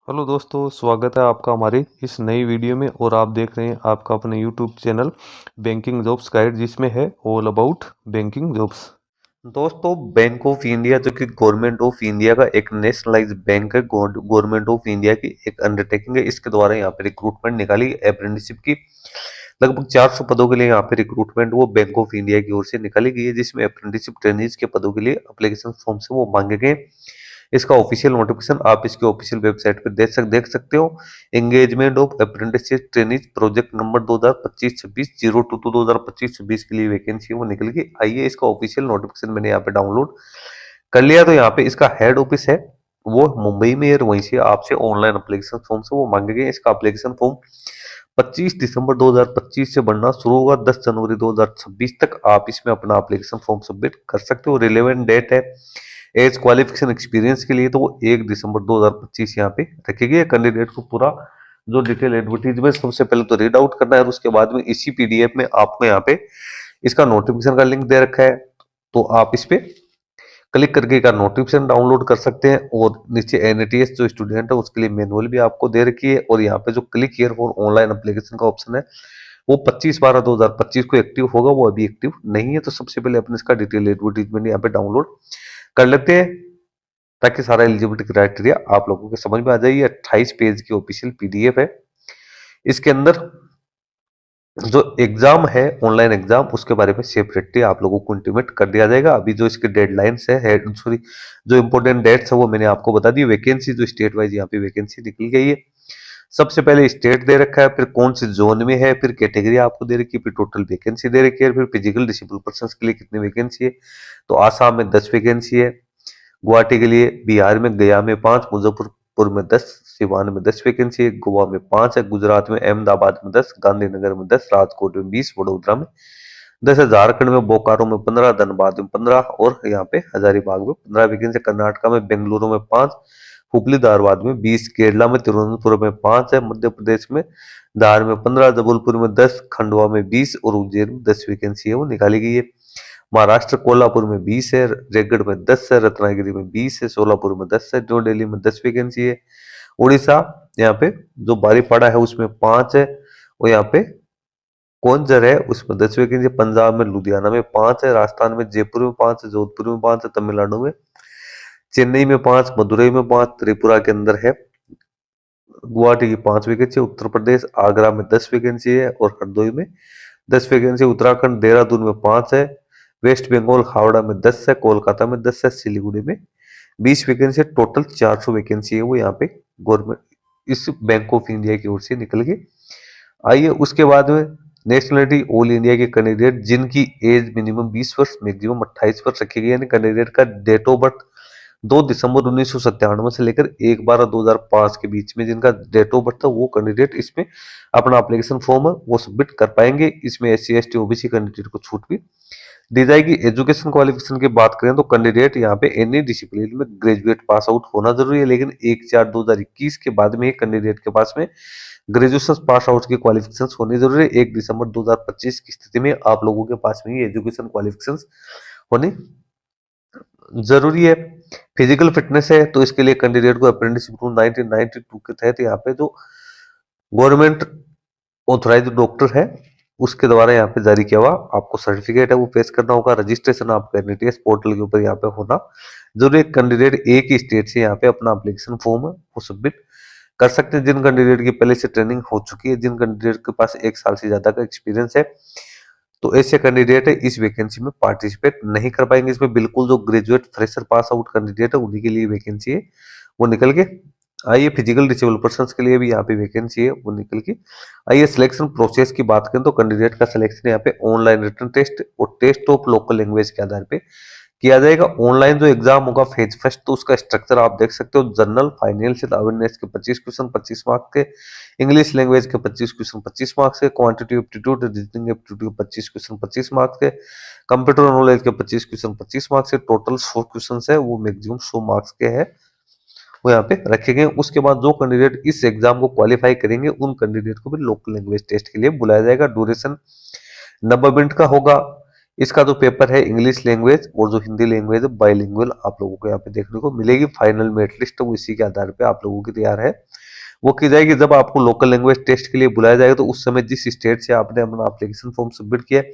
Hello दोस्तों, स्वागत है आपका हमारी इस नई वीडियो में। और आप देख रहे हैं आपका अपने YouTube channel banking jobs guide, जिसमें है ऑल अबाउट बैंकिंग जॉब्स। दोस्तों, बैंक ऑफ इंडिया जो कि गवर्नमेंट ऑफ इंडिया का एक नेशनलाइज्ड बैंक है, गवर्नमेंट ऑफ इंडिया की एक अंडरटेकिंग है। इसके द्वारा यहाँ पे रिक्रूटमेंट निकाली अप्रेंटिसशिप की। लगभग 400 पदों के लिए यहाँ पे रिक्रूटमेंट वो बैंक ऑफ इंडिया की ओर से निकाली गई है, जिसमें अप्रेंटिसशिप ट्रेनिज के पदों के लिए एप्लीकेशन फॉर्म से वो मांगे गए। इसका ऑफिशियल नोटिफिकेशन आप इसकी ऑफिशियल वेबसाइट पर देख सकते हो। Engagement of apprenticeship trainees project number 2025-26 02 2025-26 के लिए वैकेंसी वो निकल गई। आइए, इसका ऑफिशियल नोटिफिकेशन मैंने यहाँ पे डाउनलोड कर लिया। तो यहाँ पे इसका हेड ऑफिस है वो मुंबई में है, और वहीं से आपसे ऑनलाइन एप्लीकेशन फॉर्म से वो मांगे गए। इसका एप्लीकेशन फॉर्म 25 दिसंबर 2025 से बनना शुरू होगा। 10 जनवरी 2026 तक आप इसमें अपना एप्लीकेशन फॉर्म सबमिट कर सकते हो। रिलेवेंट डेट है एज क्वालिफिकेशन एक्सपीरियंस के लिए, तो वो 1 दिसंबर 2025 यहाँ पे रखी गई है। कैंडिडेट को पूरा जो डिटेल एडवर्टीजमेंट सबसे पहले तो रीड आउट करना है, और उसके बाद में इसी पीडीएफ में आपको यहाँ पे इसका नोटिफिकेशन का लिंक दे रखा है, तो आप इस पे क्लिक करके का नोटिफिकेशन डाउनलोड कर सकते हैं। और नीचे एनएटीएस जो स्टूडेंट है उसके लिए मैनुअल भी आपको दे रखी है। और यहाँ पे जो click here for online application का ऑप्शन है वो 25/12/2025 को एक्टिव होगा, वो अभी एक्टिव नहीं है। तो सबसे पहले अपने इसका डिटेल एडवर्टीजमेंट यहाँ पे डाउनलोड कर लेते हैं, ताकि सारा एलिजिबिलिटी क्राइटेरिया आप लोगों के समझ में आ जाए। 28 पेज की ऑफिशियल पीडीएफ है। इसके अंदर जो एग्जाम है, ऑनलाइन एग्जाम, उसके बारे में सेपरेटली आप लोगों को इंटीमेट कर दिया जाएगा। अभी जो इसके डेडलाइंस है सॉरी, जो इंपॉर्टेंट डेट्स है वो मैंने आपको बता दी। वैकेंसी जो स्टेट वाइज यहाँ पे वैकेंसी निकल गई है। सबसे पहले स्टेट दे रखा है, फिर कौन से जोन में है, फिर कैटेगरी आपको दे रखी है, फिर टोटल वैकेंसी दे रखी है, फिर फिजिकल डिसेबल पर्सन के लिए कितनी वैकेंसी है। तो आसाम में 10 वैकेंसी है, गुवाहाटी के लिए, बिहार में गया में 5, मुजफ्फरपुर में 10, सिवान में 10 वैकेंसी है, गोवा में 5 है, गुजरात में अहमदाबाद में 10, गांधीनगर में 10, राजकोट में 20, वडोदरा में 10 है, झारखंड में बोकारो में 15, धनबाद में 15, और यहाँ पे हजारीबाग में 15 वैकेंसी। कर्नाटका में बेंगलुरु में 5, हुबली धारवाड़ में 20, केरला में तिरुवनंतपुरम में 5 है, मध्य प्रदेश में धार में 15, जबलपुर में 10, खंडवा में 20 और उज्जैन में 10 वैकेंसी है वो निकाली गई है। महाराष्ट्र कोल्हापुर में 20 है, रायगढ़ में 10 है, रत्नागिरी में 20 है, सोलापुर में 10 है, न्यू दिल्ली में 10 वैकेंसी है। उड़ीसा यहाँ पे जो बारीपाड़ा है उसमें 5 है, और यहाँ पे कोंजर है उसमें 10 वैकेंसी। पंजाब में लुधियाना में 5 है, राजस्थान में जयपुर में 5 है, जोधपुर में 5 है, तमिलनाडु में चेन्नई में 5, मदुरई में 5, त्रिपुरा के अंदर है, गुवाहाटी की 5 वैकेंसी, उत्तर प्रदेश आगरा में 10 वैकेंसी है, और हरदोई में 10 वैकेंसी, उत्तराखंड देहरादून में 5 है, वेस्ट बंगाल हावड़ा में 10 है, कोलकाता में 10 है, सिलीगुड़ी में 20 वैकेंसी है। टोटल 400 वैकेंसी है वो यहाँ पे गवर्नमेंट इस बैंक ऑफ इंडिया की ओर से निकल गई। आइए, उसके बाद में नेशनलिटी ऑल इंडिया के कैंडिडेट जिनकी एज मिनिमम 20 वर्ष मैक्सिमम 28 वर्ष रखी गई, यानी कैंडिडेट का डेट ऑफ बर्थ 2 दिसंबर 1997 से लेकर 1/12/2005 के बीच में जिनका डेट ऑफ बर्थ था, वो कैंडिडेट इसमें अपना एप्लीकेशन फॉर्म है वो सबमिट कर पाएंगे। इसमें एससी एसटी ओबीसी कैंडिडेट को छूट भी दी जाएगी। एजुकेशन क्वालिफिकेशन की बात करें तो कैंडिडेट यहाँ पे एनी डिसिप्लिन में ग्रेजुएट पास आउट होना जरूरी है, लेकिन 1/4/2021 के बाद में एक कैंडिडेट के पास में ग्रेजुएशन पास आउट की क्वालिफिकेशन होनी जरूरी है। 1 दिसंबर 2025 की स्थिति में आप लोगों के पास में ये एजुकेशन क्वालिफिकेशन होनी जरूरी है। फिजिकल फिटनेस है तो इसके लिए कैंडिडेट को अप्रेंटिसशिप रूल 1992 के तहत यहाँ पे जो गवर्नमेंट ऑथोराइज डॉक्टर है उसके द्वारा यहाँ पे जारी किया हुआ आपको सर्टिफिकेट है वो पेश करना होगा। रजिस्ट्रेशन आपका एनटीएस पोर्टल के ऊपर यहाँ पे होना जरूरी। कैंडिडेट एक ही स्टेट से यहाँ पे अपना एप्लीकेशन फॉर्म है वो सबमिट कर सकते हैं। जिन कैंडिडेट की पहले से ट्रेनिंग हो चुकी है, जिन कैंडिडेट के पास 1 साल से ज्यादा का एक्सपीरियंस है, तो ऐसे कैंडिडेट है इस वैकेंसी में पार्टिसिपेट नहीं कर पाएंगे। इसमें बिल्कुल जो graduate fresher pass out candidate है उन्हीं के लिए वैकेंसी है वो निकल के। आइए, फिजिकल डिसेबल पर्सन के लिए भी यहाँ पे वैकेंसी है वो निकल के। आइए, सिलेक्शन प्रोसेस की बात करें तो कैंडिडेट का सिलेक्शन यहाँ पे ऑनलाइन रिटन टेस्ट और टेस्ट ऑफ लोकल लैंग्वेज के आधार पे किया जाएगा। ऑनलाइन जो एग्जाम होगा फेज फर्स्ट, तो उसका स्ट्रक्चर आप देख सकते हो। जनरल फाइनेंशियल अवेयरनेस के 25 क्वेश्चन 25 मार्क्स के, इंग्लिश लैंग्वेज के 25 क्वेश्चन 25 मार्क्स के, quantity aptitude reasoning aptitude 25 question 25 marks के, कंप्यूटर नॉलेज के 25 क्वेश्चन 25 मार्क्स के, टोटल 100 क्वेश्चन है वो मैक्सिमम 100 मार्क्स के है वो यहाँ पे रखे गए। उसके बाद जो कैंडिडेट इस एग्जाम को क्वालिफाई करेंगे उन कैंडिडेट को भी लोकल लैंग्वेज टेस्ट के लिए बुलाया जाएगा। ड्यूरेशन 90 मिनट का होगा। इसका जो पेपर है इंग्लिश लैंग्वेज और जो हिंदी लैंग्वेज है बाइलिंगुअल आप लोगों को यहाँ पे देखने को मिलेगी। फाइनल मेरिट लिस्ट वो इसी के आधार पे आप लोगों की तैयार है, वो की जाएगी जब आपको लोकल लैंग्वेज टेस्ट के लिए बुलाया जाएगा। तो उस समय जिस स्टेट से आपने अपना एप्लीकेशन फॉर्म सबमिट किया है,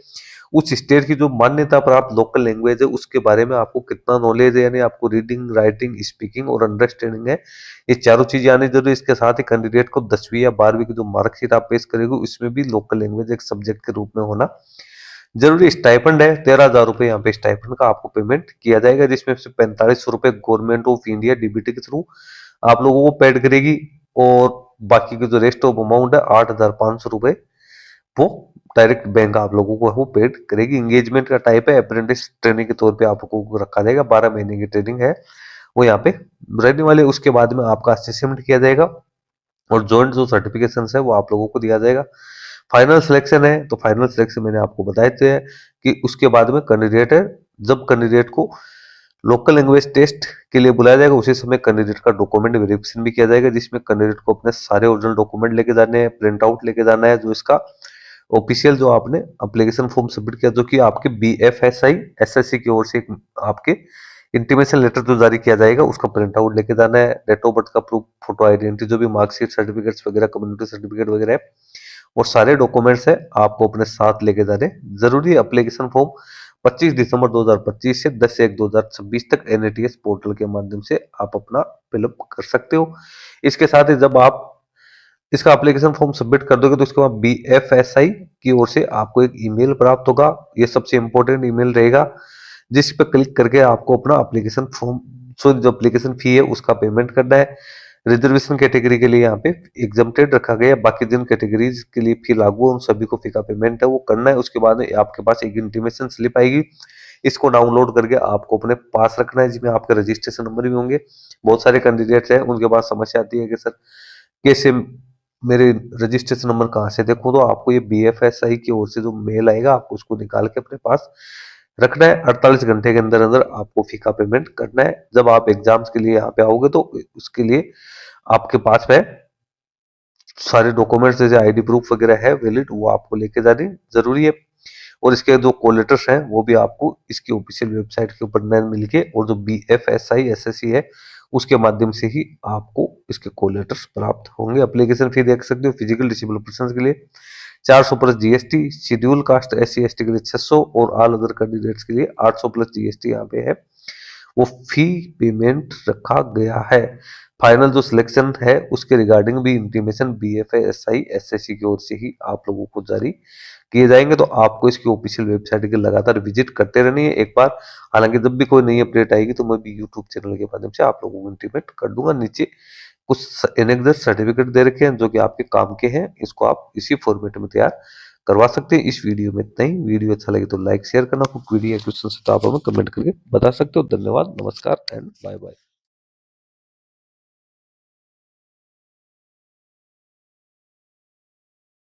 उस स्टेट की जो मान्यता प्राप्त लोकल लैंग्वेज है उसके बारे में आपको कितना नॉलेज है, यानी आपको रीडिंग, राइटिंग, स्पीकिंग और अंडरस्टैंडिंग है, ये चारों चीजें आनी जरूरी है। इसके साथ ही कैंडिडेट को 10वीं या 12वीं की जो मार्कशीट आप पेश करेंगे उसमें भी लोकल लैंग्वेज एक सब्जेक्ट के रूप में होना जरूरी। स्टाइपेंड है 13,000 रुपए, यहाँ पे स्टाइपेंड का आपको पेमेंट किया जाएगा, जिसमें से 4500 रुपए गवर्नमेंट ऑफ इंडिया डीबीटी के थ्रू आप लोगों को पेड करेगी, और बाकी के जो रेस्ट ऑफ अमाउंट है 8,500 रुपए वो डायरेक्ट बैंक आप लोगों को वो पेड करेगी। एंगेजमेंट का टाइप है अप्रेंटिस ट्रेनिंग के तौर पे आपको रखा जाएगा, 12 महीने की ट्रेनिंग है वो यहाँ पे रहने वाले। उसके बाद में आपका असेसमेंट किया जाएगा और जॉइंट जो सर्टिफिकेशन है वो आप लोगों को दिया जाएगा। फाइनल सिलेक्शन है, तो फाइनल सिलेक्शन मैंने आपको बताए थे कि उसके बाद में कैंडिडेट है, जब कैंडिडेट को लोकल लैंग्वेज टेस्ट के लिए बुलाया जाएगा उसी समय कैंडिडेट का डॉक्यूमेंट वेरिफिकेशन भी किया जाएगा, जिसमें कैंडिडेट को अपने सारे ओरिजिनल डॉक्यूमेंट लेके जाने हैं, प्रिंट आउट लेके जाना है, जो इसका ऑफिशियल जो आपने एप्लीकेशन फॉर्म सबमिट किया जो कि आपके BFSI SSC की ओर से आपके इंटीमेशन लेटर जो जारी किया जाएगा उसका प्रिंट आउट लेके जाना है, डेट ऑफ बर्थ का प्रूफ, फोटो आइडेंटिटी, जो भी मार्कशीट, सर्टिफिकेट्स वगैरह, कम्युनिटी सर्टिफिकेट वगैरह है, और सारे डॉक्यूमेंट्स है आपको अपने साथ लेके जाने जरूरी है। एप्लीकेशन फॉर्म 25 दिसंबर 2025 से 10/1/2026 तक NATS पोर्टल के माध्यम से आप अपना फिलअप कर सकते हो। इसके साथ ही जब आप इसका एप्लीकेशन फॉर्म सबमिट कर दोगे तो उसके बाद BFSI की ओर से आपको एक ईमेल प्राप्त होगा, ये सबसे इंपॉर्टेंट ईमेल रहेगा, जिस पर क्लिक करके आपको अपना एप्लीकेशन फॉर्म, सो जो एप्लीकेशन फी है उसका पेमेंट करना है। रिजर्वेशन कैटेगरी के लिए यहाँ पे एग्जम्प्टेड रखा गया है, बाकी जिन कैटेगरीज के लिए फी लागू है उन सभी को फी का पेमेंट है वो करना है। उसके बाद आपके पास एक इंटीमेशन स्लिप आएगी, इसको डाउनलोड करके आपको अपने पास रखना है, जिसमें आपके रजिस्ट्रेशन नंबर भी होंगे। बहुत सारे कैंडिडेट्स हैं उनके पास समस्या आती है कि सर कैसे मेरे रजिस्ट्रेशन नंबर कहाँ से देखो, तो आपको ये BFSI की ओर से जो मेल आएगा आपको उसको निकाल के अपने पास रखना है। 48 घंटे के अंदर अंदर आपको फी का पेमेंट करना है। जब आप एग्जाम्स के लिए यहाँ पे आओगे तो उसके लिए आपके पास में सारे डॉक्यूमेंट्स जैसे ID प्रूफ वगैरह है वैलिड, वो आपको लेके जाने जरूरी है। और इसके जो कोलेटर्स हैं वो भी आपको इसकी ऑफिशियल वेबसाइट के ऊपर न मिलके, और जो BFSI SSC है उसके माध्यम से ही आपको इसके कोलेटर्स प्राप्त होंगे। एप्लीकेशन फी देख सकते हो, फिजिकल डिसेबल पर्सन के लिए 400 plus GST, schedule caste SC ST के लिए 600 और ऑल अदर कैंडिडेट्स के लिए 800 प्लस GST यहाँ पे है वो फी पेमेंट रखा गया है। फाइनल जो सिलेक्शन है उसके रिगार्डिंग भी इंटीमेशन BFSI SSC की ओर से ही आप लोगों को जारी किए जाएंगे, तो आपको इसकी ऑफिशियल वेबसाइट के लगातार विजिट करते रहनी है एक बार। हालांकि जब भी कोई नई अपडेट आएगी तो मैं भी यूट्यूब चैनल के माध्यम से आप लोगों को इंटीमेट कर दूंगा। नीचे कुछ एनेक्डर सर्टिफिकेट दे रखे हैं जो कि आपके काम के हैं, इसको आप इसी फॉर्मेट में तैयार करवा सकते हैं। इस वीडियो में इतना ही। वीडियो अच्छा लगे तो लाइक शेयर करना, कोई वीडियो क्वेश्चन है तो आप हमें कमेंट करके बता सकते हो। धन्यवाद, नमस्कार एंड बाय बाय।